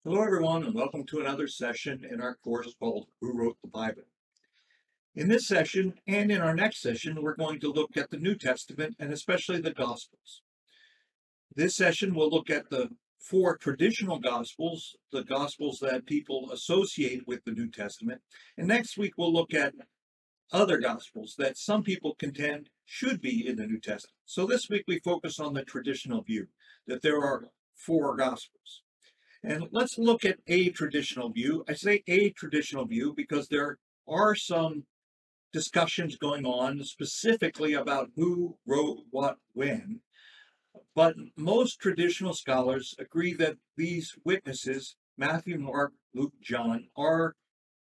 Hello, everyone, and welcome to another session in our course called Who Wrote the Bible? In this session and in our next session, we're going to look at the New Testament and especially the Gospels. This session will look at the four traditional Gospels, the Gospels that people associate with the New Testament. And next week, we'll look at other Gospels that some people contend should be in the New Testament. So this week, we focus on the traditional view that there are four Gospels. And let's look at a traditional view. I say a traditional view because there are some discussions going on specifically about who wrote what when. But most traditional scholars agree that these witnesses, Matthew, Mark, Luke, John, are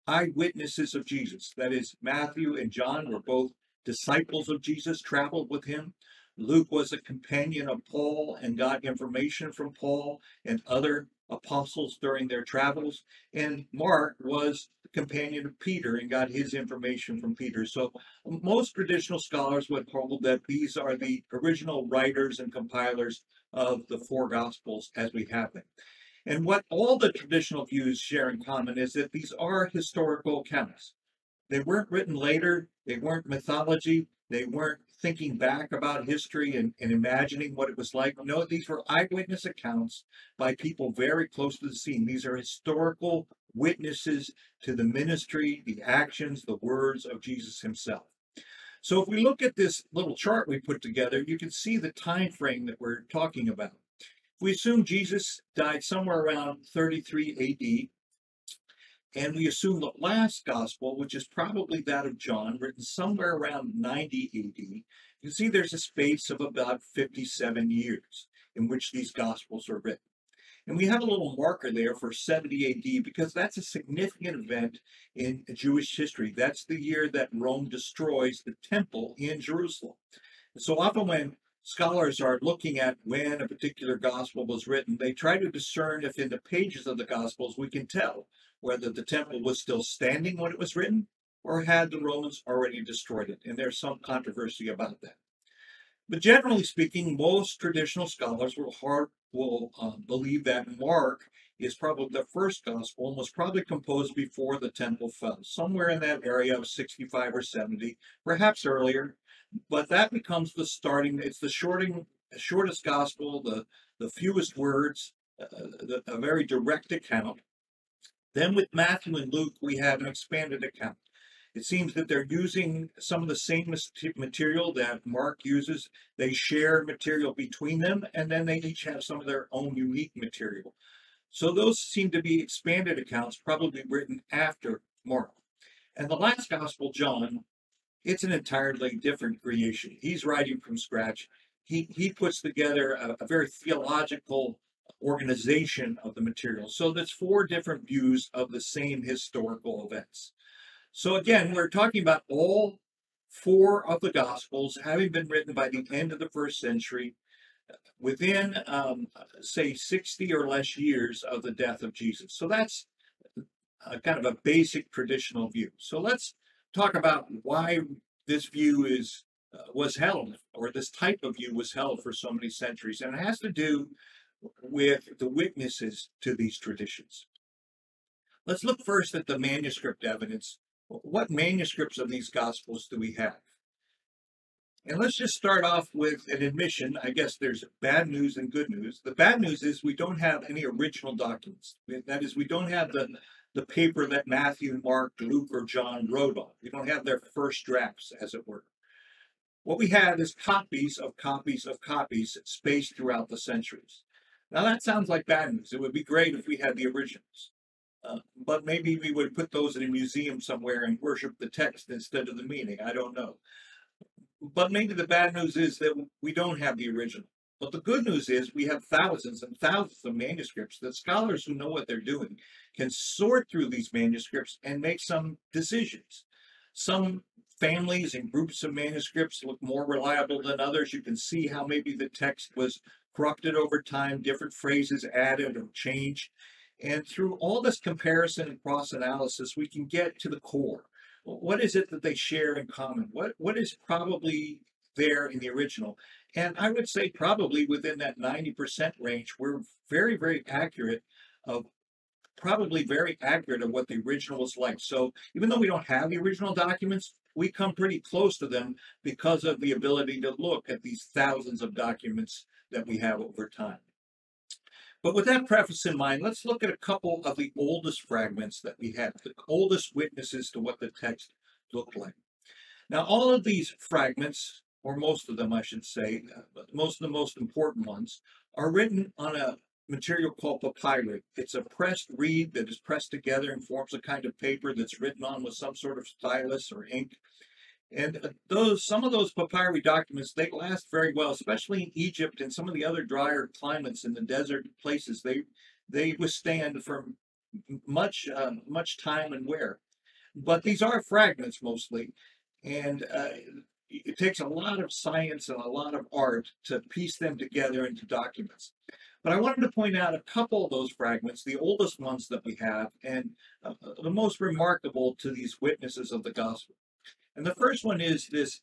eyewitnesses of Jesus. That is, Matthew and John were both disciples of Jesus, traveled with him. Luke was a companion of Paul and got information from Paul and other apostles during their travels. And Mark was the companion of Peter and got his information from Peter. So most traditional scholars would hold that these are the original writers and compilers of the four gospels as we have them. And what all the traditional views share in common is that these are historical accounts. They weren't written later, they weren't mythology, they weren't thinking back about history and imagining what it was like. No, these were eyewitness accounts by people very close to the scene. These are historical witnesses to the ministry, the actions, the words of Jesus himself. So if we look at this little chart we put together, you can see the time frame that we're talking about. We assume Jesus died somewhere around 33 AD, and we assume the last gospel, which is probably that of John, written somewhere around 90 AD. You see there's a space of about 57 years in which these gospels are written. And we have a little marker there for 70 AD because that's a significant event in Jewish history. That's the year that Rome destroys the temple in Jerusalem. So often when scholars are looking at when a particular gospel was written, they try to discern if in the pages of the gospels we can tell whether the temple was still standing when it was written or had the Romans already destroyed it. And there's some controversy about that. But generally speaking, most traditional scholars will believe that Mark is probably the first gospel and was probably composed before the temple fell, somewhere in that area of 65 or 70, perhaps earlier. But that becomes the starting, it's the shortest gospel, the fewest words, a very direct account. Then with Matthew and Luke, we have an expanded account. It seems that they're using some of the same material that Mark uses. They share material between them, and then they each have some of their own unique material. So those seem to be expanded accounts, probably written after Mark. And the last gospel, John, it's an entirely different creation. He's writing from scratch. He puts together a very theological organization of the material. So there's four different views of the same historical events. So again, we're talking about all four of the Gospels having been written by the end of the first century, within, say, 60 or less years of the death of Jesus. So that's kind of a basic traditional view. So let's talk about why this view was held, or this type of view was held for so many centuries, and it has to do with the witnesses to these traditions. Let's look first at the manuscript evidence. What manuscripts of these Gospels do we have? And let's just start off with an admission. I guess there's bad news and good news. The bad news is we don't have any original documents. That is, we don't have the paper that Matthew, Mark, Luke, or John wrote on. We don't have their first drafts, as it were. What we have is copies of copies of copies spaced throughout the centuries. Now that sounds like bad news. It would be great if we had the originals. But maybe we would put those in a museum somewhere and worship the text instead of the meaning. I don't know. But maybe the bad news is that we don't have the original. But the good news is we have thousands and thousands of manuscripts that scholars who know what they're doing can sort through these manuscripts and make some decisions. Some families and groups of manuscripts look more reliable than others. You can see how maybe the text was corrupted over time, different phrases added or changed. And through all this comparison and cross analysis, we can get to the core. What is it that they share in common? What is probably there in the original? And I would say probably within that 90% range, we're very, very accurate of probably very accurate of what the original was like. So even though we don't have the original documents, we come pretty close to them because of the ability to look at these thousands of documents that we have over time. But with that preface in mind, let's look at a couple of the oldest fragments that we have, the oldest witnesses to what the text looked like. Now, all of these fragments, or most of them, I should say, but most of the most important ones, are written on a material called papyri. It's a pressed reed that is pressed together and forms a kind of paper that's written on with some sort of stylus or ink. And some of those papyri documents, they last very well, especially in Egypt and some of the other drier climates in the desert places. They withstand for much time and wear. But these are fragments mostly, and it takes a lot of science and a lot of art to piece them together into documents. But I wanted to point out a couple of those fragments, the oldest ones that we have, and the most remarkable to these witnesses of the gospel. And the first one is this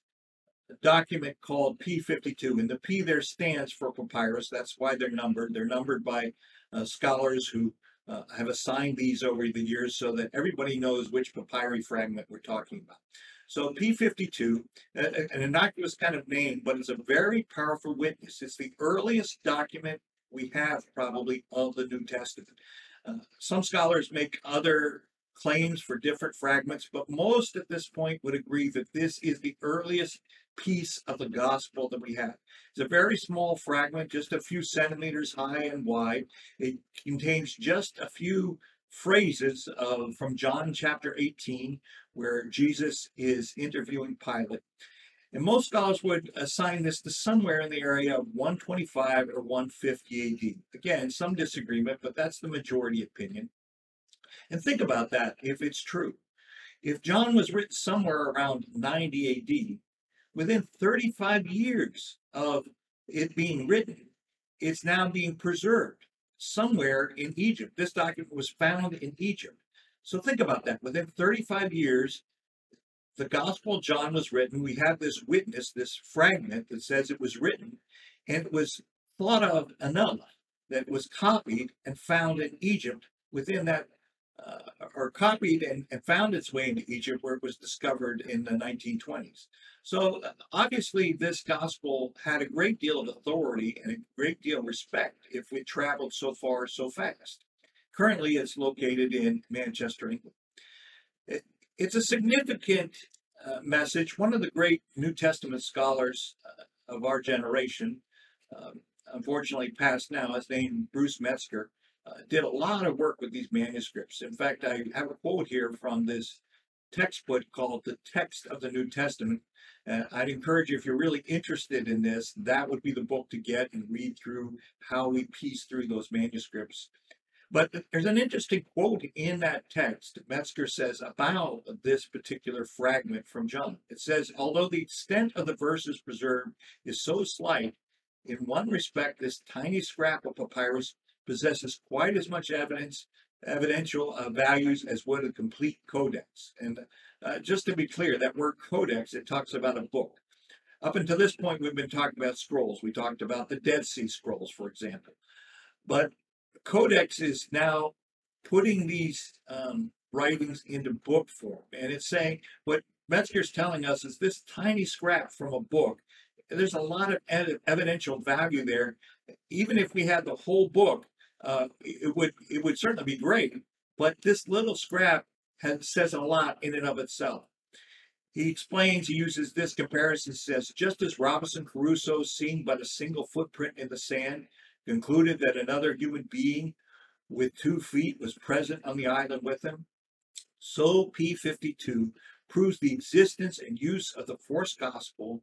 document called P52, and the P there stands for papyrus. That's why they're numbered. They're numbered by scholars who have assigned these over the years so that everybody knows which papyri fragment we're talking about. So P52, an innocuous kind of name, but it's a very powerful witness. It's the earliest document we have probably of the New Testament. Some scholars make other claims for different fragments, but most at this point would agree that this is the earliest piece of the gospel that we have. It's a very small fragment, just a few centimeters high and wide. It contains just a few phrases from John chapter 18, where Jesus is interviewing Pilate. And most scholars would assign this to somewhere in the area of 125 or 150 AD. Again, some disagreement, but that's the majority opinion. And think about that if it's true. If John was written somewhere around 90 AD, within 35 years of it being written, it's now being preserved somewhere in Egypt. This document was found in Egypt. So think about that. Within 35 years, the Gospel of John was written. We have this witness, this fragment that says it was written, and it was thought of enough that it was copied and found in Egypt within that or copied and found its way into Egypt, where it was discovered in the 1920s. So obviously, this gospel had a great deal of authority and a great deal of respect if it traveled so far so fast. Currently, it's located in Manchester, England. It's a significant message. One of the great New Testament scholars of our generation, unfortunately passed now, his name Bruce Metzger, did a lot of work with these manuscripts. In fact, I have a quote here from this textbook called The Text of the New Testament. I'd encourage you, if you're really interested in this, that would be the book to get and read through how we piece through those manuscripts. But there's an interesting quote in that text. Metzger says about this particular fragment from John. It says, although the extent of the verses preserved is so slight, in one respect, this tiny scrap of papyrus possesses quite as much evidential values as would a complete codex. And just to be clear, that word codex, it talks about a book. Up until this point, we've been talking about scrolls. We talked about the Dead Sea Scrolls, for example. But codex is now putting these writings into book form. And it's saying what Metzger's telling us is this tiny scrap from a book, there's a lot of evidential value there. Even if we had the whole book, it would certainly be great, but this little scrap says a lot in and of itself. He explains, he uses this comparison, says, just as Robinson Crusoe, seeing but a single footprint in the sand, concluded that another human being with 2 feet was present on the island with him, so P52 proves the existence and use of the fourth gospel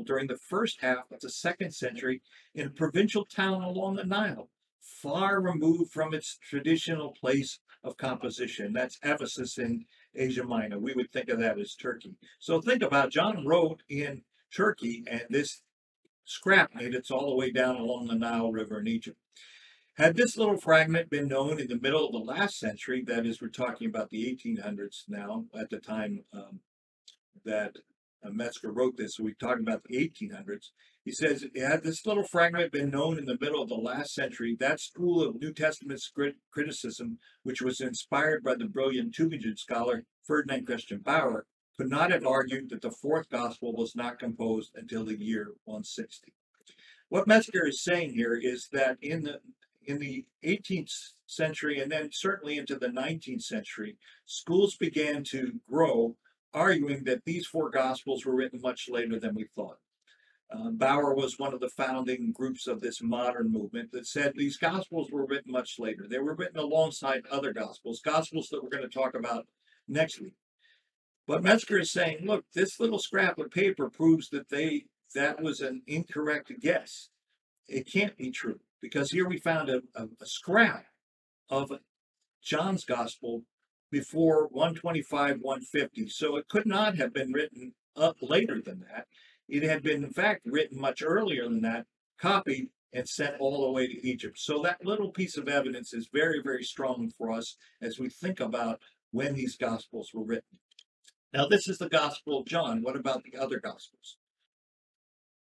during the first half of the 2nd century in a provincial town along the Nile, far removed from its traditional place of composition. That's Ephesus in Asia Minor. We would think of that as Turkey. So think about John wrote in Turkey, and this scrap made it all the way down along the Nile River in Egypt. Had this little fragment been known in the middle of the last century, that is, we're talking about the 1800s now, at the time that Metzger wrote this, so we talked about the 1800s. He says, had this little fragment been known in the middle of the last century, that school of New Testament criticism, which was inspired by the brilliant Tübingen scholar Ferdinand Christian Bauer, could not have argued that the fourth gospel was not composed until the year 160. What Metzger is saying here is that in the 18th century and then certainly into the 19th century, schools began to grow, arguing that these four gospels were written much later than we thought. Bauer was one of the founding groups of this modern movement that said these gospels were written much later. They were written alongside other gospels that we're going to talk about next week. But Metzger is saying, look, this little scrap of paper proves that that was an incorrect guess. It can't be true, because here we found a scrap of John's gospel before 125, 150. So it could not have been written up later than that. It had been, in fact, written much earlier than that, copied, and sent all the way to Egypt. So that little piece of evidence is very, very strong for us as we think about when these gospels were written. Now, this is the Gospel of John. What about the other gospels?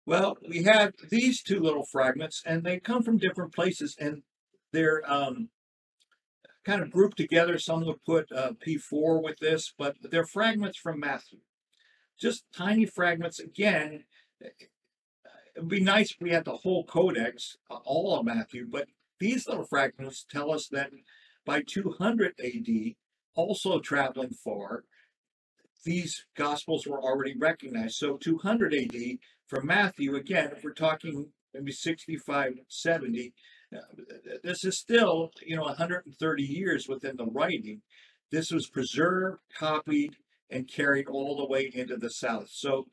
Well, we have these two little fragments, and they come from different places, and they're kind of grouped together. Some would put P4 with this, but they're fragments from Matthew. Just tiny fragments. Again, it would be nice if we had the whole codex, all of Matthew, but these little fragments tell us that by 200 AD, also traveling far, these gospels were already recognized. So 200 AD from Matthew, again, if we're talking maybe 65, 70, this is still, 130 years within the writing. This was preserved, copied, and carried all the way into the South. So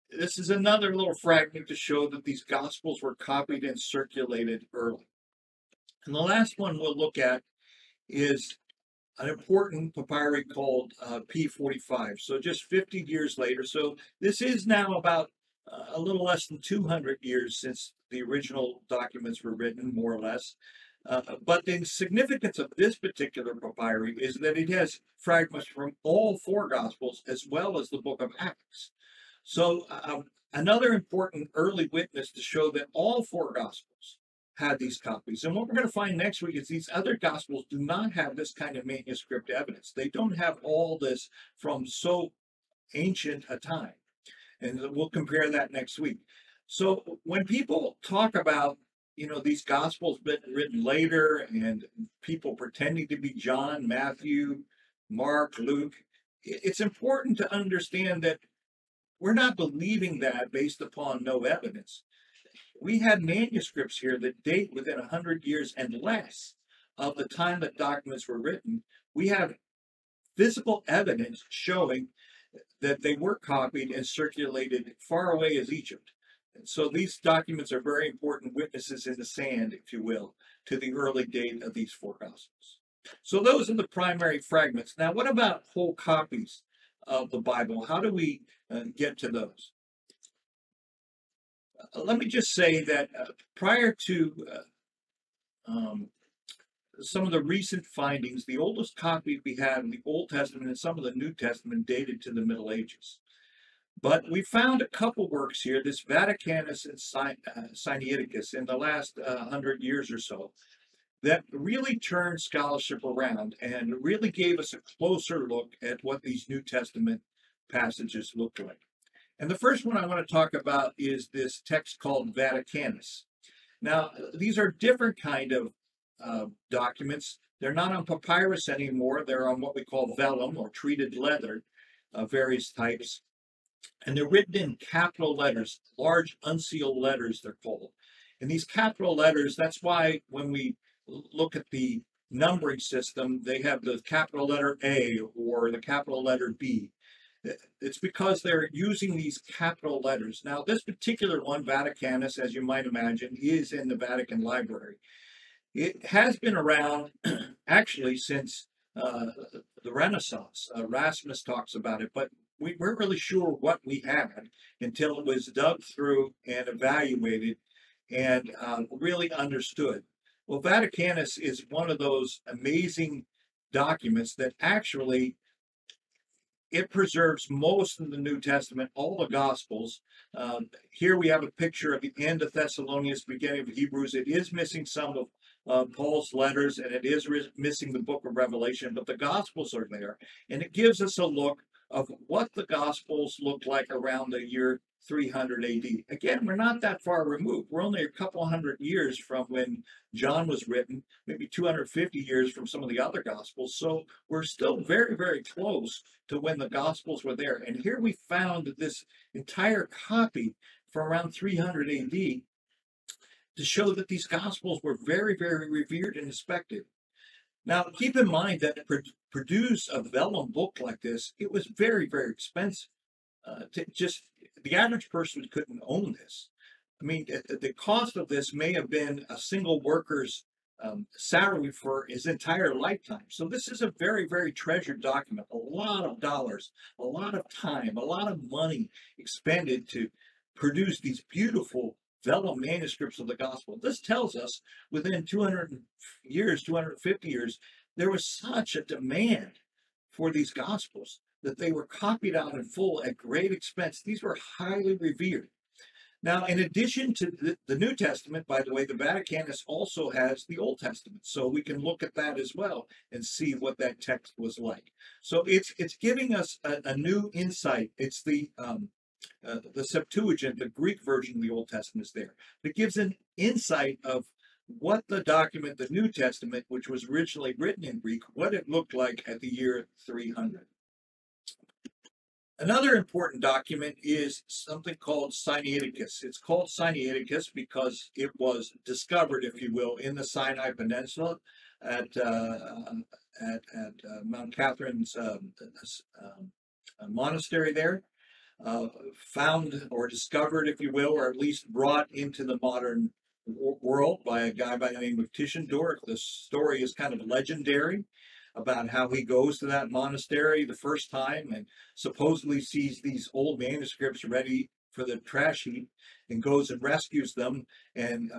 this is another little fragment to show that these gospels were copied and circulated early. And the last one we'll look at is an important papyri called P45. So just 50 years later. So this is now about a little less than 200 years since the original documents were written, more or less. But the significance of this particular papyri is that it has fragments from all four Gospels as well as the book of Acts. So another important early witness to show that all four Gospels had these copies. And what we're going to find next week is these other Gospels do not have this kind of manuscript evidence. They don't have all this from so ancient a time. And we'll compare that next week. So when people talk about these gospels been written later and people pretending to be John, Matthew, Mark, Luke, it's important to understand that we're not believing that based upon no evidence. We have manuscripts here that date within 100 years and less of the time that documents were written. We have physical evidence showing that they were copied and circulated far away as Egypt. So these documents are very important witnesses in the sand, if you will, to the early date of these four Gospels. So those are the primary fragments. Now, what about whole copies of the Bible? How do we get to those? Let me just say that prior to some of the recent findings, the oldest copy we have in the Old Testament and some of the New Testament dated to the Middle Ages. But we found a couple works here, this Vaticanus and Sinaiticus, in the last 100 years or so, that really turned scholarship around and really gave us a closer look at what these New Testament passages look like. And the first one I want to talk about is this text called Vaticanus. Now, these are different kind of documents. They're not on papyrus anymore. They're on what we call vellum or treated leather of various types. And they're written in capital letters, large unsealed letters, they're called. And these capital letters, that's why when we look at the numbering system, they have the capital letter A or the capital letter B. It's because they're using these capital letters. Now, this particular one, Vaticanus, as you might imagine, is in the Vatican Library. It has been around actually since the Renaissance. Erasmus talks about it, but we weren't really sure what we had until it was dug through and evaluated and really understood. Well, Vaticanus is one of those amazing documents that actually it preserves most of the New Testament, all the Gospels. Here we have a picture of the end of Thessalonians, beginning of Hebrews. It is missing some of Paul's letters, and it is missing the book of Revelation, but the Gospels are there. And it gives us a look of what the Gospels looked like around the year 300 AD. Again, we're not that far removed. We're only a couple hundred years from when John was written, maybe 250 years from some of the other Gospels. So we're still very, very close to when the Gospels were there. And here we found this entire copy from around 300 AD to show that these Gospels were very, very revered and respected. Now, keep in mind that to produce a vellum book like this, it was very, very expensive. The average person couldn't own this. I mean, the cost of this may have been a single worker's salary for his entire lifetime. So this is a very, very treasured document. A lot of dollars, a lot of time, a lot of money expended to produce these beautiful vellum manuscripts of the gospel. This tells us within 200 years, 250 years, there was such a demand for these gospels that they were copied out in full at great expense. These were highly revered. Now, in addition to the New Testament, by the way, the Vaticanus also has the Old Testament. So we can look at that as well and see what that text was like. So it's giving us a new insight. It's the Septuagint, the Greek version of the Old Testament is there. It gives an insight of what the document, the New Testament, which was originally written in Greek, what it looked like at the year 300. Another important document is something called Sinaiticus. It's called Sinaiticus because it was discovered, if you will, in the Sinai Peninsula at Mount Catherine's monastery there. Found or discovered, if you will, or at least brought into the modern world by a guy by the name of Tischendorf. The story is kind of legendary about how he goes to that monastery the first time and supposedly sees these old manuscripts ready for the trash heap and goes and rescues them and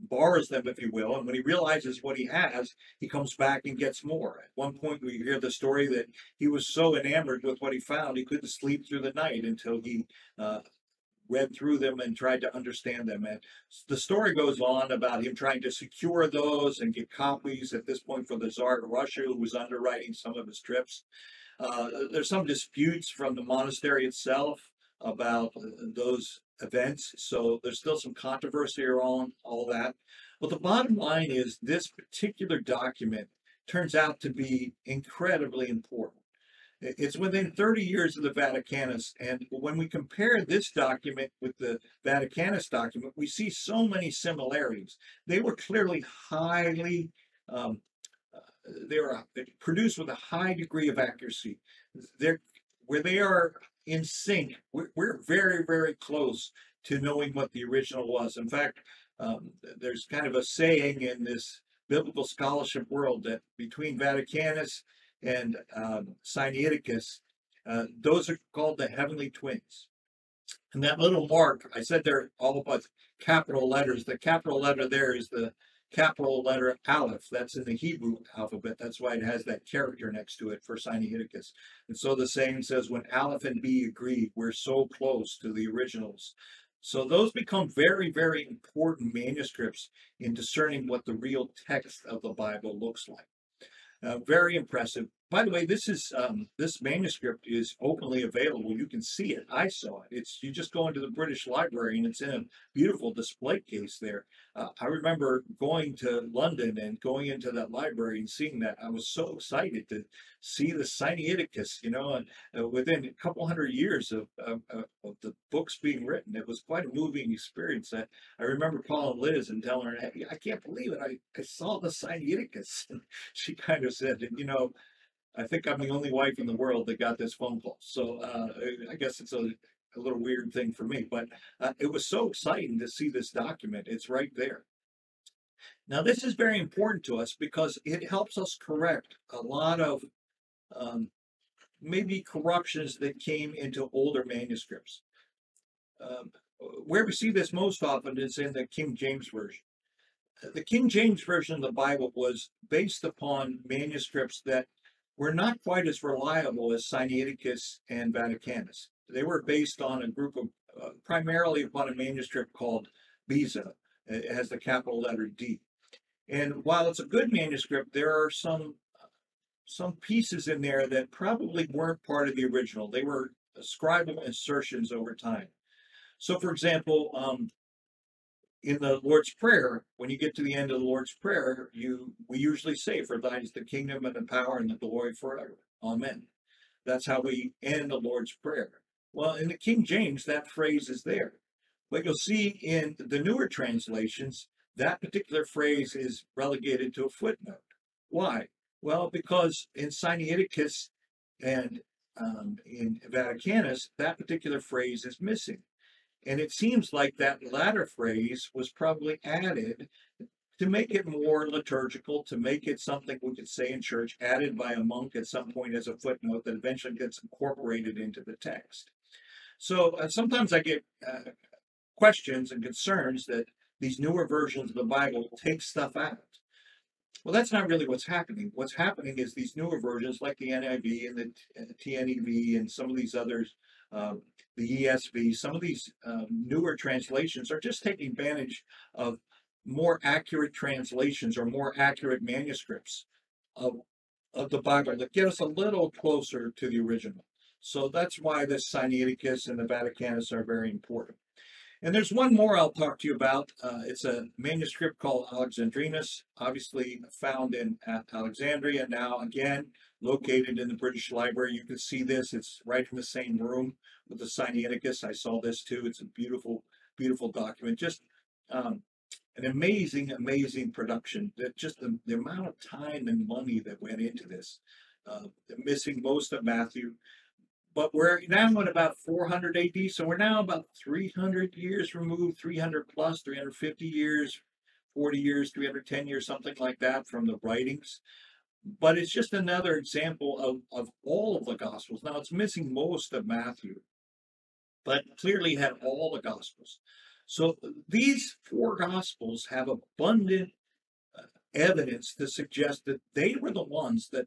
borrows them, if you will. And when he realizes what he has, he comes back and gets more. At one point, we hear the story that he was so enamored with what he found, he couldn't sleep through the night until he read through them and tried to understand them. And the story goes on about him trying to secure those and get copies at this point for the Tsar of Russia, who was underwriting some of his trips. There's some disputes from the monastery itself about those events, so there's still some controversy around all that. But the bottom line is this particular document turns out to be incredibly important. It's within 30 years of the Vaticanus, and when we compare this document with the Vaticanus document, we see so many similarities. They were clearly highly, they were produced with a high degree of accuracy. Where they are in sync, we're very, very close to knowing what the original was. In fact, there's kind of a saying in this biblical scholarship world that between Vaticanus and Sinaiticus, those are called the heavenly twins. And that little mark, I said they're all about capital letters. The capital letter there is the capital letter Aleph. That's in the Hebrew alphabet. That's why it has that character next to it for Sinaiticus. And so the saying says, when Aleph and B agree, we're so close to the originals. So those become very, very important manuscripts in discerning what the real text of the Bible looks like. Very impressive. By the way, this manuscript is openly available. You can see it. I saw it. You just go into the British Library and it's in a beautiful display case there. I remember going to London and going into that library and seeing that. I was so excited to see the Sinaiticus, and within a couple hundred years of the books being written, it was quite a moving experience. I remember calling Liz and telling her, hey, I can't believe it. I saw the Sinaiticus. And she kind of said, I think I'm the only wife in the world that got this phone call. So I guess it's a little weird thing for me, but it was so exciting to see this document. It's right there. Now, this is very important to us because it helps us correct a lot of maybe corruptions that came into older manuscripts. Where we see this most often is in the King James Version. The King James Version of the Bible was based upon manuscripts that were not quite as reliable as Sinaiticus and Vaticanus. They were based on a group of, primarily upon a manuscript called Beza. It has the capital letter D. And while it's a good manuscript, there are some pieces in there that probably weren't part of the original. They were scribal insertions over time. So, for example, in the Lord's Prayer, when you get to the end of the Lord's Prayer, we usually say, "For thine is the kingdom and the power and the glory forever. Amen." That's how we end the Lord's Prayer. Well, in the King James, that phrase is there. But you'll see in the newer translations, that particular phrase is relegated to a footnote. Why? Well, because in Sinaiticus and in Vaticanus, that particular phrase is missing. And it seems like that latter phrase was probably added to make it more liturgical, to make it something we could say in church, added by a monk at some point as a footnote that eventually gets incorporated into the text. So sometimes I get questions and concerns that these newer versions of the Bible take stuff out. Well, that's not really what's happening. What's happening is these newer versions, like the NIV and the TNEV and some of these others, the ESV, some of these newer translations are just taking advantage of more accurate translations or more accurate manuscripts of the Bible that get us a little closer to the original. So that's why the Sinaiticus and the Vaticanus are very important. And there's one more I'll talk to you about. It's a manuscript called Alexandrinus, obviously found in Alexandria, now again located in the British Library. You can see this. It's right in the same room with the Sinaiticus. I saw this too. It's a beautiful, beautiful document. Just an amazing, amazing production. That just the amount of time and money that went into this. Missing most of Matthew. But we're now at about 400 AD, so we're now about 300 years removed, 300 plus, 350 years, 40 years, 310 years, something like that from the writings. But it's just another example of all of the Gospels. Now, it's missing most of Matthew, but clearly had all the Gospels. So these four Gospels have abundant evidence to suggest that they were the ones that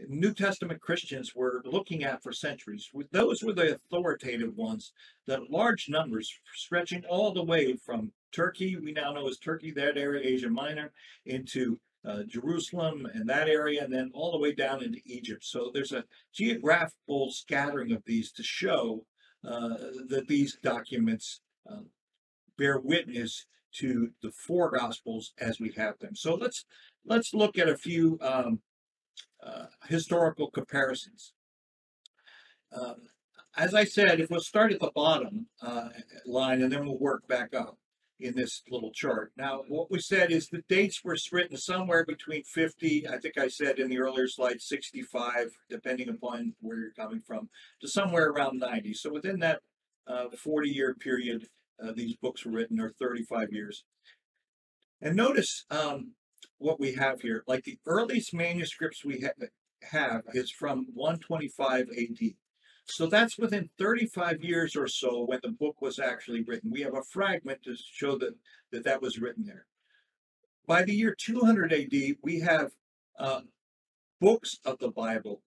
New Testament Christians were looking at for centuries. Those were the authoritative ones, that large numbers stretching all the way from Turkey, we now know as Turkey, that area, Asia Minor, into Jerusalem and that area, and then all the way down into Egypt. So there's a geographical scattering of these to show that these documents bear witness to the four Gospels as we have them. So let's look at a few historical comparisons. As I said, if we'll start at the bottom line and then we'll work back up in this little chart. Now, what we said is the dates were written somewhere between 50, I think I said in the earlier slide, 65, depending upon where you're coming from, to somewhere around 90. So within that 40-year period, these books were written, or 35 years. And notice what we have here. Like the earliest manuscripts we have is from 125 AD. So that's within 35 years or so when the book was actually written. We have a fragment to show that was written there. By the year 200 AD, we have books of the Bible,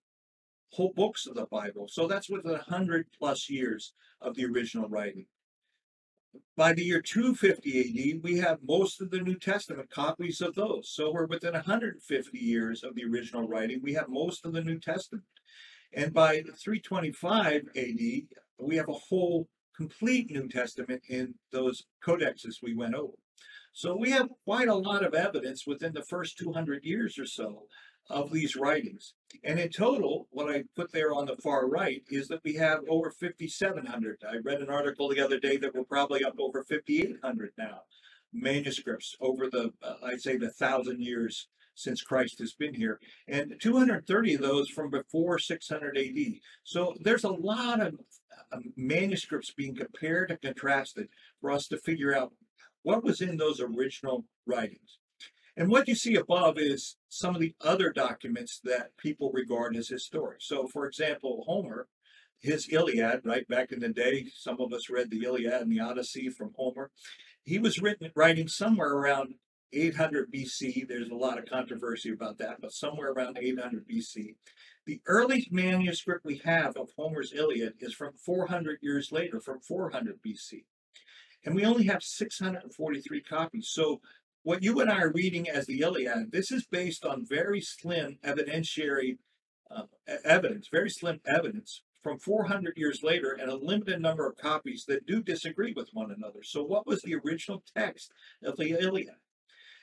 whole books of the Bible. So that's within 100 plus years of the original writing. By the year 250 AD, we have most of the New Testament, copies of those. So we're within 150 years of the original writing. We have most of the New Testament. And by 325 AD, we have a whole complete New Testament in those codexes we went over. So we have quite a lot of evidence within the first 200 years or so of these writings. And in total, what I put there on the far right is that we have over 5,700. I read an article the other day that we're probably up over 5,800 now, manuscripts over the, I'd say, the 1,000 years since Christ has been here. And 230 of those from before 600 AD. So there's a lot of manuscripts being compared and contrasted for us to figure out what was in those original writings. And what you see above is some of the other documents that people regard as historic. So, for example, Homer, his Iliad, right back in the day, some of us read the Iliad and the Odyssey from Homer. He was writing somewhere around 800 BC. There's a lot of controversy about that, but somewhere around 800 BC. The earliest manuscript we have of Homer's Iliad is from 400 years later, from 400 BC. And we only have 643 copies. So what you and I are reading as the Iliad, this is based on very slim evidentiary evidence, very slim evidence from 400 years later and a limited number of copies that do disagree with one another. So what was the original text of the Iliad?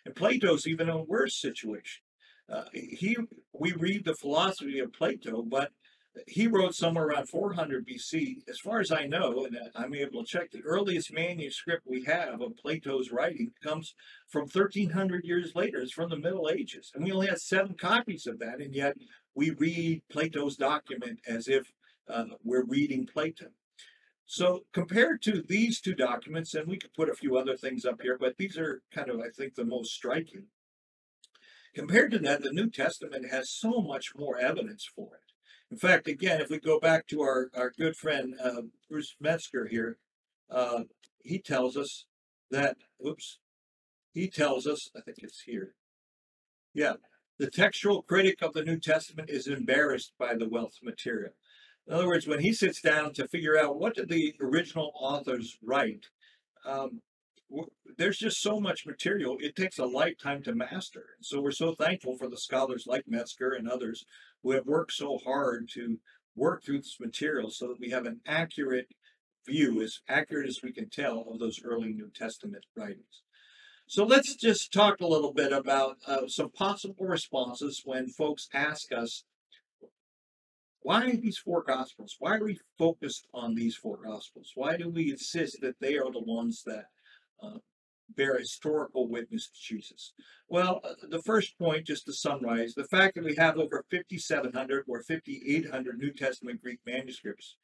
And Plato's even in a worse situation. We read the philosophy of Plato, but he wrote somewhere around 400 BC. As far as I know, and I'm able to check, the earliest manuscript we have of Plato's writing comes from 1300 years later. It's from the Middle Ages. And we only have 7 copies of that, and yet we read Plato's document as if we're reading Plato. So compared to these 2 documents, and we could put a few other things up here, but these are kind of, I think, the most striking. Compared to that, the New Testament has so much more evidence for it. In fact, again, if we go back to our good friend Bruce Metzger here, he tells us that, he tells us, I think it's here. Yeah, the textual critic of the New Testament is embarrassed by the wealth of material. In other words, when he sits down to figure out what did the original authors write, there's just so much material, it takes a lifetime to master. So we're so thankful for the scholars like Metzger and others who have worked so hard to work through this material so that we have an accurate view, as accurate as we can tell, of those early New Testament writings. So let's just talk a little bit about some possible responses when folks ask us, why these 4 Gospels? Why are we focused on these 4 Gospels? Why do we insist that they are the ones that bear historical witness to Jesus? Well, the first point, just to summarize, the fact that we have over 5,700 or 5,800 New Testament Greek manuscripts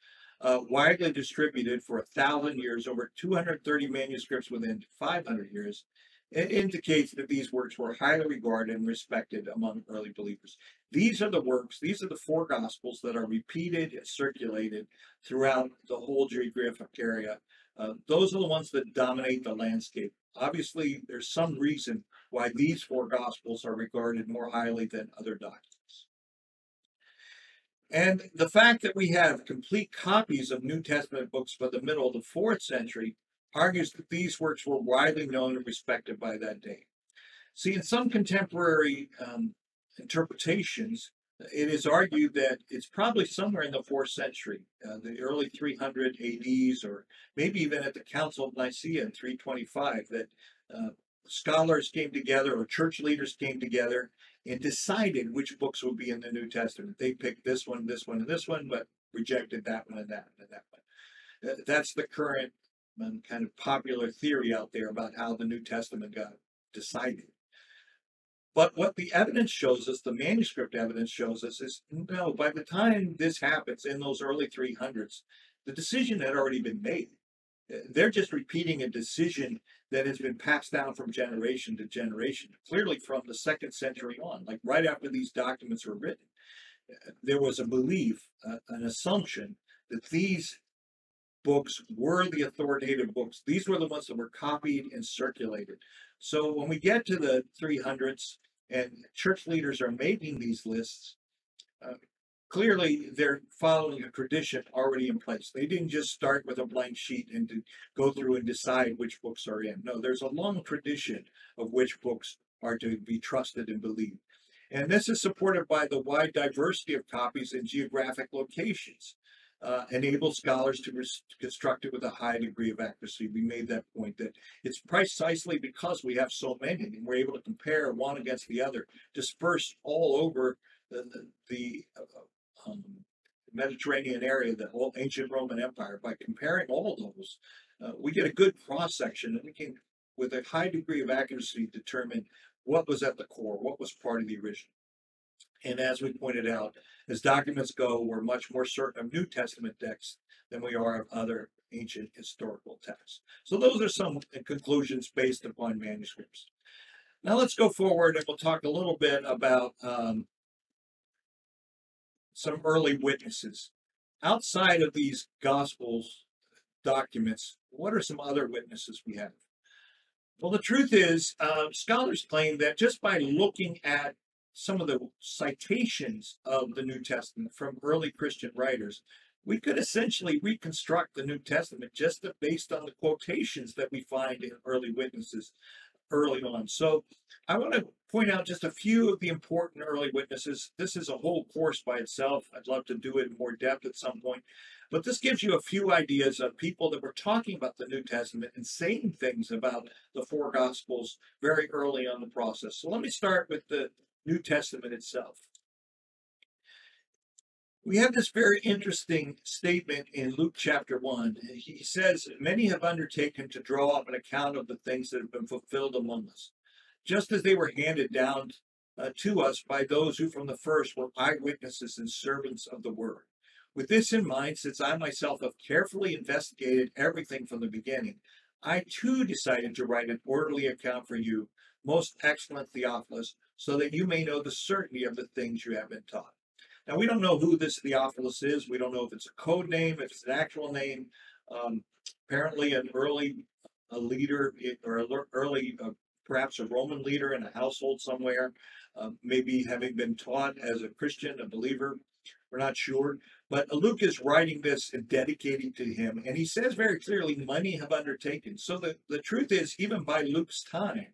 widely distributed for 1,000 years, over 230 manuscripts within 500 years, it indicates that these works were highly regarded and respected among early believers. These are the works, these are the 4 Gospels that are repeated and circulated throughout the whole geographic area. Those are the ones that dominate the landscape. Obviously, there's some reason why these 4 Gospels are regarded more highly than other documents. And the fact that we have complete copies of New Testament books by the middle of the 4th century argues that these works were widely known and respected by that day. See, in some contemporary interpretations, it is argued that it's probably somewhere in the 4th century, the early 300 ADs, or maybe even at the Council of Nicaea in 325, that scholars came together or church leaders came together and decided which books would be in the New Testament. They picked this one, and this one, but rejected that one and that one and that one. That's the current kind of popular theory out there about how the New Testament got decided. But what the evidence shows us, the manuscript evidence shows us, is no, by the time this happens in those early 300s, the decision had already been made. They're just repeating a decision that has been passed down from generation to generation, clearly from the 2nd century on, like right after these documents were written. There was a belief, an assumption that these books were the authoritative books. These were the ones that were copied and circulated. So when we get to the 300s and church leaders are making these lists, clearly they're following a tradition already in place. They didn't just start with a blank sheet and to go through and decide which books are in. No, there's a long tradition of which books are to be trusted and believed. And this is supported by the wide diversity of copies in geographic locations. Enable scholars to construct it with a high degree of accuracy. We made that point, that it's precisely because we have so many and we're able to compare one against the other, dispersed all over the Mediterranean area, the whole ancient Roman Empire. By comparing all those, we get a good cross-section, and we can, with a high degree of accuracy, determine what was at the core, what was part of the original. And as we pointed out, as documents go, we're much more certain of New Testament texts than we are of other ancient historical texts. So those are some conclusions based upon manuscripts. Now let's go forward and we'll talk a little bit about some early witnesses. Outside of these Gospels documents, what are some other witnesses we have? Well, the truth is, scholars claim that just by looking at some of the citations of the New Testament from early Christian writers, we could essentially reconstruct the New Testament just based on the quotations that we find in early witnesses early on. So I want to point out just a few of the important early witnesses. This is a whole course by itself. I'd love to do it in more depth at some point. But this gives you a few ideas of people that were talking about the New Testament and saying things about the four Gospels very early on the process. So let me start with the New Testament itself. We have this very interesting statement in Luke chapter 1. He says, "Many have undertaken to draw up an account of the things that have been fulfilled among us, just as they were handed down to us by those who from the first were eyewitnesses and servants of the word. With this in mind, since I myself have carefully investigated everything from the beginning, I too decided to write an orderly account for you, most excellent Theophilus, so that you may know the certainty of the things you have been taught." Now, we don't know who this Theophilus is. We don't know if it's a code name, if it's an actual name. Apparently, an early leader or early, perhaps a Roman leader in a household somewhere, maybe having been taught as a Christian, a believer. We're not sure. But Luke is writing this and dedicating to him. And he says very clearly, many have undertaken. So the truth is, even by Luke's time,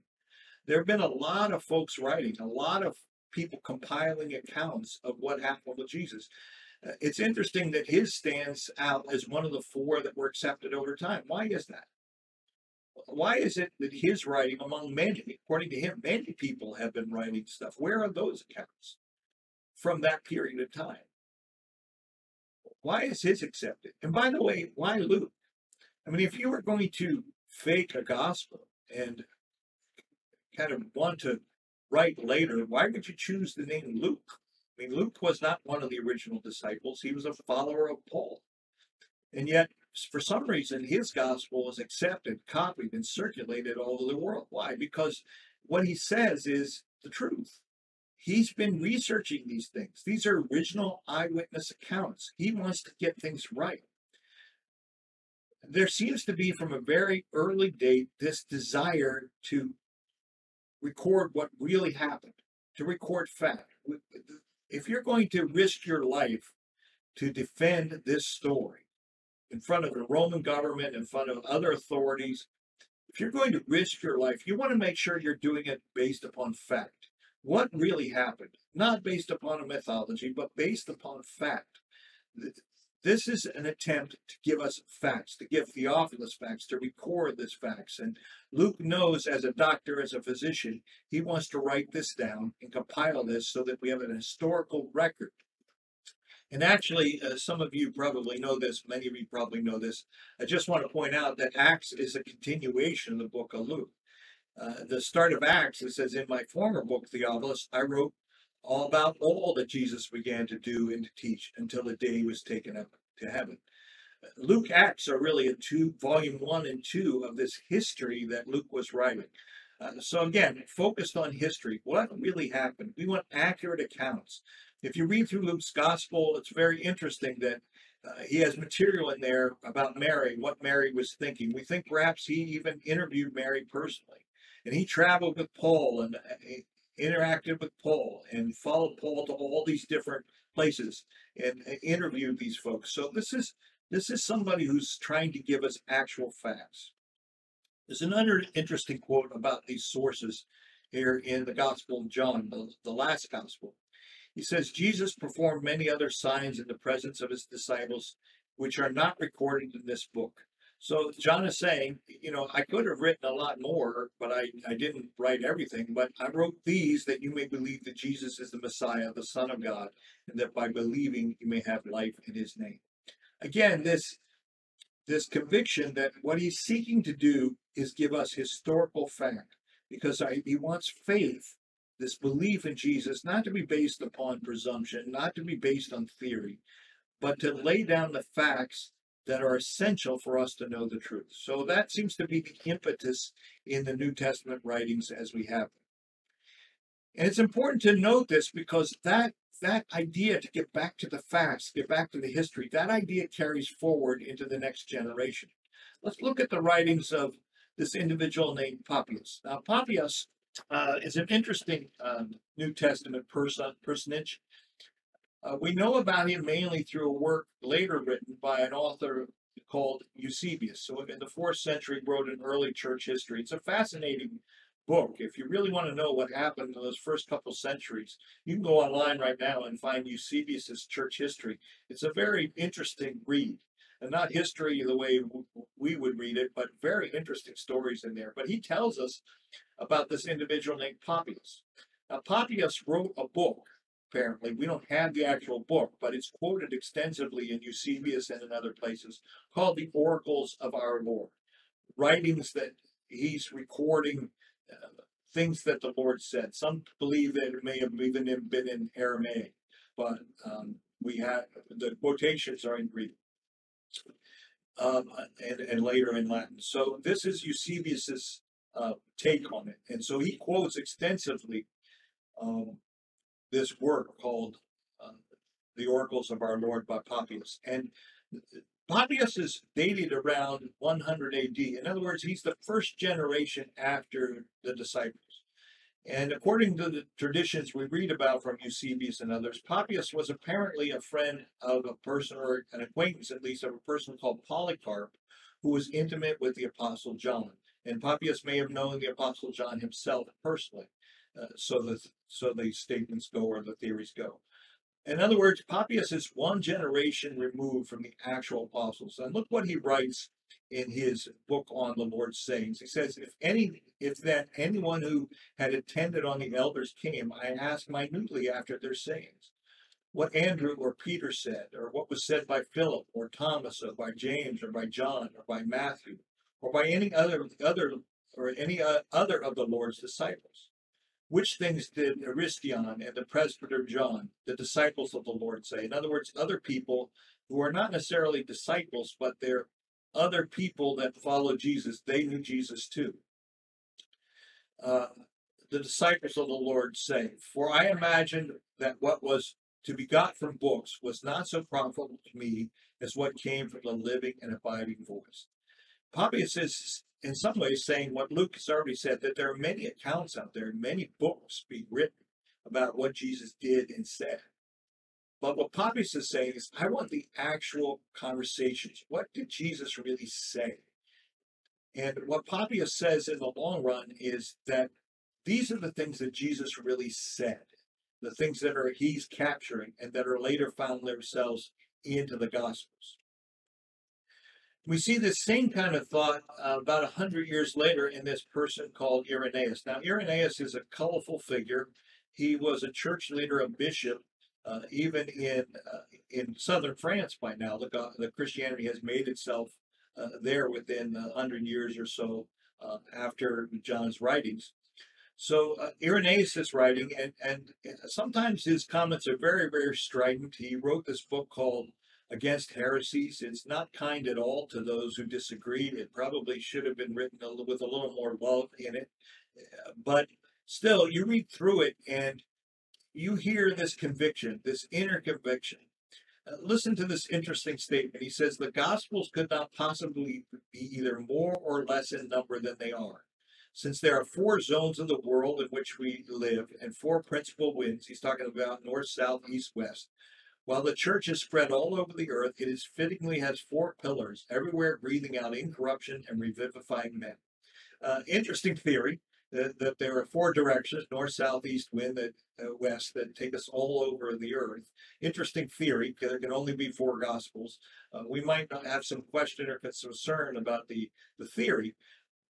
there have been a lot of folks writing, a lot of people compiling accounts of what happened with Jesus. It's interesting that his stands out as one of the four that were accepted over time. Why is that? Why is it that his writing, among many, according to him, many people have been writing stuff? Where are those accounts from that period of time? Why is his accepted? And by the way, why Luke? I mean, if you were going to fake a gospel and kind of want to write later, why would you choose the name Luke? I mean, Luke was not one of the original disciples. He was a follower of Paul. And yet, for some reason, his gospel was accepted, copied, and circulated all over the world. Why? Because what he says is the truth. He's been researching these things. These are original eyewitness accounts. He wants to get things right. There seems to be, from a very early date, this desire to record what really happened, to record fact. If you're going to risk your life to defend this story in front of the Roman government, in front of other authorities, if you're going to risk your life, you want to make sure you're doing it based upon fact. What really happened? Not based upon a mythology, but based upon fact. This is an attempt to give us facts, to give Theophilus facts, to record this facts. And Luke knows, as a doctor, as a physician, he wants to write this down and compile this so that we have an historical record. And actually, some of you probably know this, many of you probably know this. I just want to point out that Acts is a continuation of the book of Luke. The start of Acts, it says, "In my former book, Theophilus, I wrote all about all that Jesus began to do and to teach until the day he was taken up to heaven." Luke, Acts are really volume 1 and 2 of this history that Luke was writing. So again, focused on history, what really happened. We want accurate accounts. If you read through Luke's gospel, it's very interesting that he has material in there about Mary, what Mary was thinking. We think perhaps he even interviewed Mary personally. And he traveled with Paul and interacted with Paul and followed Paul to all these different places and interviewed these folks. So this is somebody who's trying to give us actual facts. There's another interesting quote about these sources here in the Gospel of John, the last Gospel. He says, "Jesus performed many other signs in the presence of his disciples, which are not recorded in this book." So John is saying, I could have written a lot more, but I didn't write everything. But I wrote these that you may believe that Jesus is the Messiah, the Son of God, and that by believing you may have life in his name. Again, this conviction that what he's seeking to do is give us historical fact, because he wants faith, this belief in Jesus, not to be based upon presumption, not to be based on theory, but to lay down the facts that are essential for us to know the truth. So that seems to be the impetus in the New Testament writings as we have them. And it's important to note this because that idea to get back to the facts, get back to the history, that idea carries forward into the next generation. Let's look at the writings of this individual named Papias. Now, Papias is an interesting New Testament personage. We know about him mainly through a work later written by an author called Eusebius. So in the 4th century, wrote an early church history. It's a fascinating book. If you really want to know what happened in those first couple centuries, you can go online right now and find Eusebius's church history. It's a very interesting read. And not history the way we would read it, but very interesting stories in there. But he tells us about this individual named Papias. Now, Papias wrote a book. Apparently, we don't have the actual book, but it's quoted extensively in Eusebius and in other places, called the Oracles of Our Lord. Writings that he's recording, things that the Lord said. Some believe that it may have even been in Aramaic, but we have the quotations are in Greek. And later in Latin. So this is Eusebius's take on it, and so he quotes extensively this work called "The Oracles of Our Lord" by Papias. And Papias is dated around 100 A.D. In other words, he's the first generation after the disciples. And according to the traditions we read about from Eusebius and others, Papias was apparently a friend of a person, or an acquaintance at least, of a person called Polycarp, who was intimate with the Apostle John. And Papias may have known the Apostle John himself personally. So the statements go, or the theories go. In other words, Papias is one generation removed from the actual apostles. And look what he writes in his book on the Lord's sayings. He says, if that anyone who had attended on the elders came, I asked minutely after their sayings, what Andrew or Peter said, or what was said by Philip or Thomas or by James or by John or by Matthew, or by any other of the Lord's disciples. Which things did Aristion and the presbyter John, the disciples of the Lord, say? In other words, other people who are not necessarily disciples, but they're other people that follow Jesus. They knew Jesus too. The disciples of the Lord say, for I imagined that what was to be got from books was not so profitable to me as what came from the living and abiding voice. Papias is in some ways saying what Luke has already said, that there are many accounts out there, many books being written about what Jesus did and said. But what Papias is saying is, I want the actual conversations. What did Jesus really say? And what Papias says in the long run is that these are the things that Jesus really said, the things that he's capturing and that are later found themselves into the Gospels. We see this same kind of thought about 100 years later in this person called Irenaeus. Now, Irenaeus is a colorful figure. He was a church leader, a bishop, even in southern France by now. The Christianity has made itself there within 100 years or so after John's writings. So Irenaeus is writing, and sometimes his comments are very, very strident. He wrote this book called Against Heresies. It's not kind at all to those who disagreed. It probably should have been written with a little more love in it. But still, you read through it and you hear this conviction, this inner conviction. Listen to this interesting statement. He says, the Gospels could not possibly be either more or less in number than they are. Since there are 4 zones of the world in which we live and 4 principal winds, he's talking about north, south, east, west. While the church is spread all over the earth, it is fittingly has 4 pillars, everywhere breathing out incorruption and revivifying men. Interesting theory that there are 4 directions, north, south, east, wind, west, that take us all over the earth. Interesting theory, because there can only be 4 gospels. We might not have some question or concern about the theory,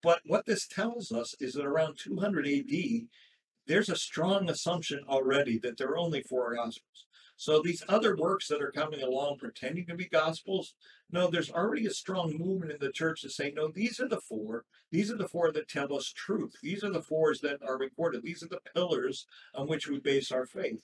but what this tells us is that around 200 AD, there's a strong assumption already that there are only 4 gospels. So these other works that are coming along pretending to be gospels, no, there's already a strong movement in the church to say, no, these are the 4. These are the 4 that tell us truth. These are the 4s that are recorded. These are the pillars on which we base our faith.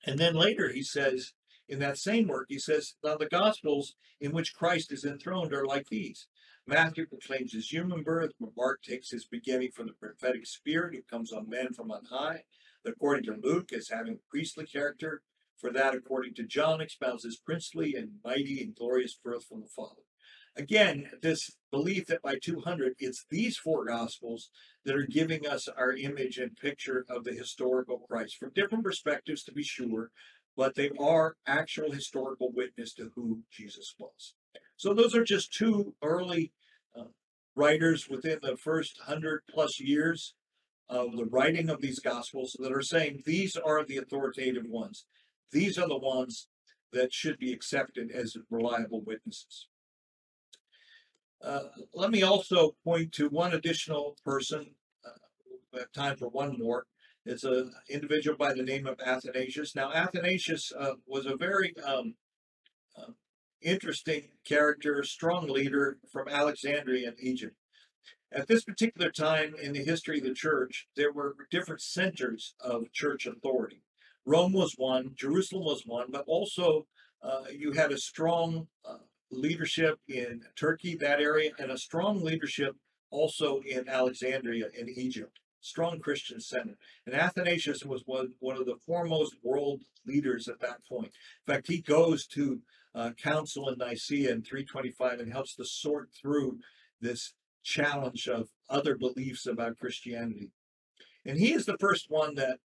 And then later he says, in that same work, he says, now the gospels in which Christ is enthroned are like these. Matthew proclaims his human birth. Mark takes his beginning from the prophetic spirit who comes on men from on high. According to Luke, as having priestly character. For that, according to John, expounds his princely and mighty and glorious birth from the Father. Again, this belief that by 200, it's these four gospels that are giving us our image and picture of the historical Christ from different perspectives, to be sure, but they are actual historical witness to who Jesus was. So those are just two early uh, writers within the first 100+ years of the writing of these gospels that are saying these are the authoritative ones. These are the ones that should be accepted as reliable witnesses. Let me also point to one additional person. We have time for one more. It's an individual by the name of Athanasius. Now, Athanasius was a very uh, interesting character, strong leader from Alexandria in Egypt. At this particular time in the history of the church, there were different centers of church authority. Rome was one, Jerusalem was one, but also you had a strong leadership in Turkey, that area, and a strong leadership also in Alexandria in Egypt. Strong Christian center. And Athanasius was one of the foremost world leaders at that point. In fact, he goes to council in Nicaea in 325 and helps to sort through this challenge of other beliefs about Christianity. And he is the first one that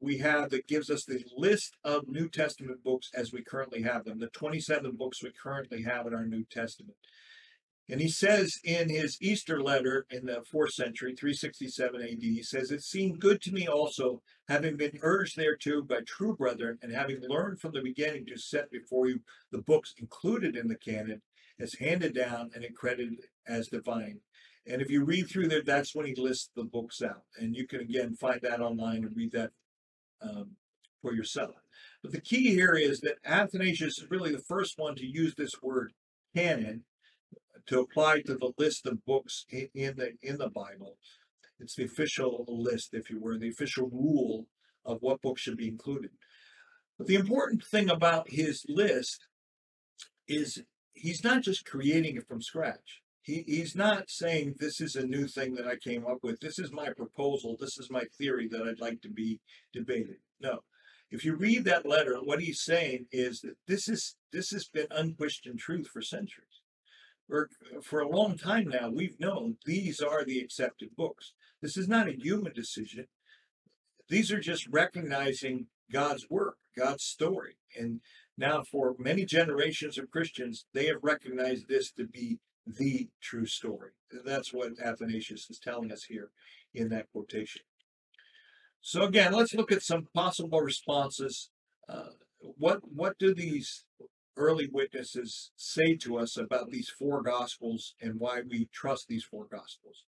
we have that gives us the list of New Testament books as we currently have them, the 27 books we currently have in our New Testament. And he says in his Easter letter in the 4th century, 367 AD, he says, "It seemed good to me also, having been urged thereto by true brethren, and having learned from the beginning to set before you the books included in the canon, as handed down and accredited as divine." And if you read through there, that's when he lists the books out. And you can, again, find that online and read that for yourself. But the key here is that Athanasius is really the first one to use this word canon to apply to the list of books in the Bible. It's the official list, if you were, the official rule of what books should be included. But the important thing about his list is he's not just creating it from scratch. He's not saying this is a new thing that I came up with. This is my proposal. This is my theory that I'd like to be debated. No. If you read that letter, what he's saying is that this has been unquestioned truth for centuries. For a long time now, we've known these are the accepted books. This is not a human decision. These are just recognizing God's work, God's story. And now for many generations of Christians, they have recognized this to be the true story. That's what Athanasius is telling us here in that quotation. So again, let's look at some possible responses. What do these early witnesses say to us about these four gospels and why we trust these four gospels?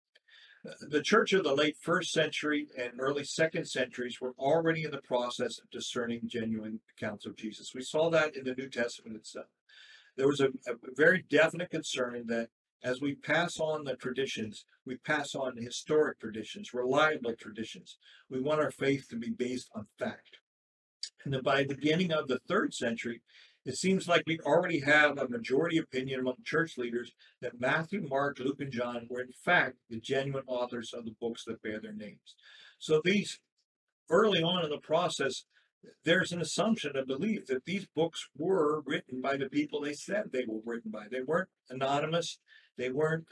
The church of the late 1st century and early 2nd centuries were already in the process of discerning genuine accounts of Jesus. We saw that in the New Testament itself. There was a very definite concern that as we pass on the traditions, we pass on historic traditions, reliable traditions. We want our faith to be based on fact. And by the beginning of the 3rd century, it seems like we already have a majority opinion among church leaders that Matthew, Mark, Luke, and John were in fact the genuine authors of the books that bear their names. So these early on in the process, there's an assumption, a belief that these books were written by the people they said they were written by. They weren't anonymous. They weren't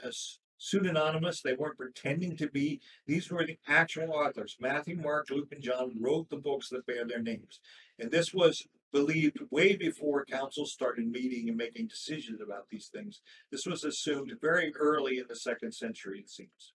pseudonymous. They weren't pretending to be. These were the actual authors. Matthew, Mark, Luke, and John wrote the books that bear their names. And this was believed way before councils started meeting and making decisions about these things. This was assumed very early in the 2nd century, it seems.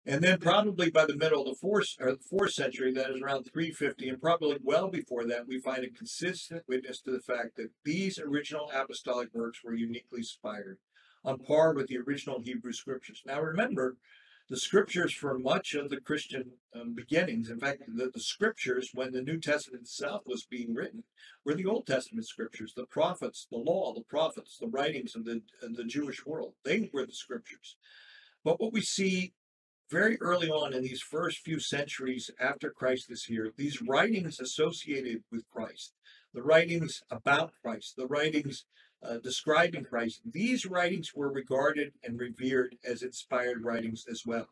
And then probably by the middle of the fourth century, that is around 350, and probably well before that, we find a consistent witness to the fact that these original apostolic works were uniquely inspired, on par with the original Hebrew scriptures. Now remember, the scriptures for much of the Christian beginnings, in fact, the scriptures when the New Testament itself was being written, were the Old Testament scriptures, the prophets, the law, the prophets, the writings of the Jewish world. They were the scriptures. But what we see very early on in these first few centuries after Christ is here, these writings associated with Christ, the writings about Christ, the writings describing Christ, these writings were regarded and revered as inspired writings as well.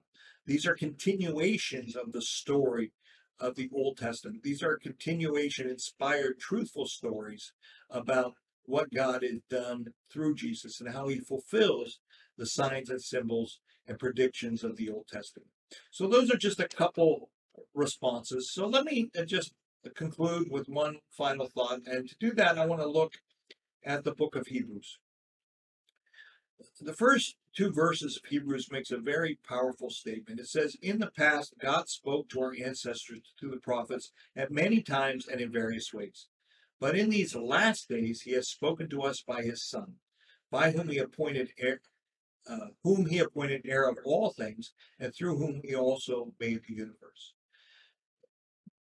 These are continuations of the story of the Old Testament. These are continuation, inspired, truthful stories about what God has done through Jesus and how he fulfills the signs and symbols and predictions of the Old Testament. So those are just a couple responses. So let me just conclude with one final thought. And to do that, I want to look at the book of Hebrews. The first two verses of Hebrews makes a very powerful statement. It says, in the past, God spoke to our ancestors through the prophets at many times and in various ways. But in these last days, he has spoken to us by his Son, by whom he appointed heir of all things, and through whom he also made the universe.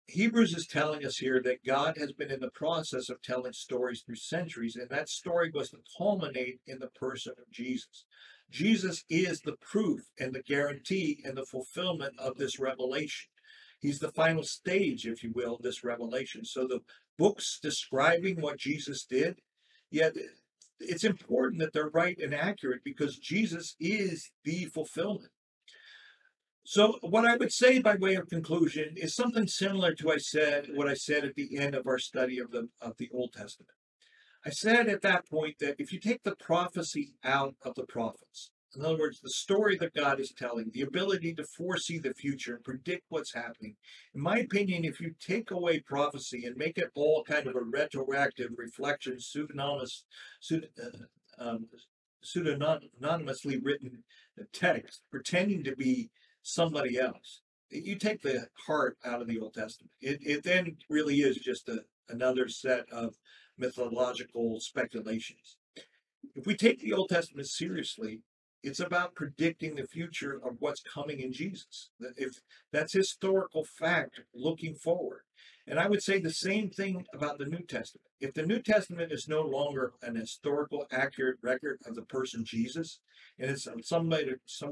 Hebrews is telling us here that God has been in the process of telling stories through centuries, and that story was to culminate in the person of Jesus. Jesus is the proof and the guarantee and the fulfillment of this revelation. He's the final stage, if you will, of this revelation. So the books describing what Jesus did, yet it's important that they're right and accurate because Jesus is the fulfillment. So what I would say by way of conclusion is something similar to what I said at the end of our study of the Old Testament. I said at that point that if you take the prophecy out of the prophets, in other words, the story that God is telling, the ability to foresee the future and predict what's happening, in my opinion, if you take away prophecy and make it all kind of a retroactive reflection, pseudonymously written text, pretending to be somebody else, you take the heart out of the Old Testament. It then really is just another set of mythological speculations. If we take the Old Testament seriously, it's about predicting the future of what's coming in Jesus. If that's historical fact looking forward. And I would say the same thing about the New Testament. If the New Testament is no longer an historical accurate record of the person Jesus, and it's some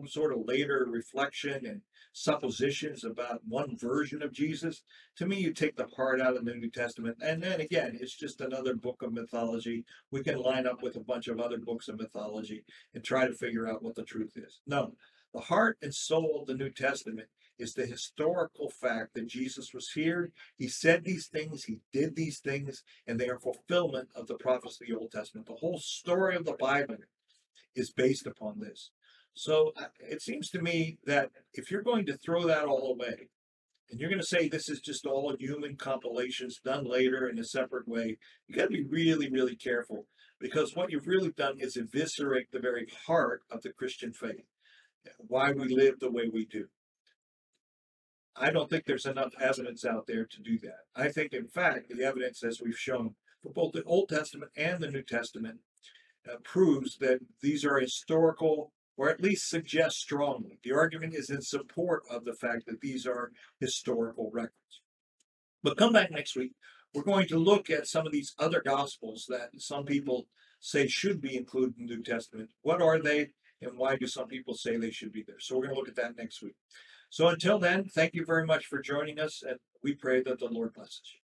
sort of later reflection and suppositions about one version of Jesus, to me, you take the heart out of the New Testament. And then again, it's just another book of mythology. We can line up with a bunch of other books of mythology and try to figure out what the truth is. No, the heart and soul of the New Testament is the historical fact that Jesus was here. He said these things, he did these things, and they are fulfillment of the prophets of the Old Testament. The whole story of the Bible is based upon this. So it seems to me that if you're going to throw that all away, and you're going to say this is just all human compilations done later in a separate way, you got to be really, really careful, because what you've really done is eviscerate the very heart of the Christian faith, why we live the way we do. I don't think there's enough evidence out there to do that. I think, in fact, the evidence, as we've shown for both the Old Testament and the New Testament, proves that these are historical, or at least suggests strongly. The argument is in support of the fact that these are historical records. But come back next week. We're going to look at some of these other gospels that some people say should be included in the New Testament. What are they, and why do some people say they should be there? So we're going to look at that next week. So until then, thank you very much for joining us, and we pray that the Lord blesses you.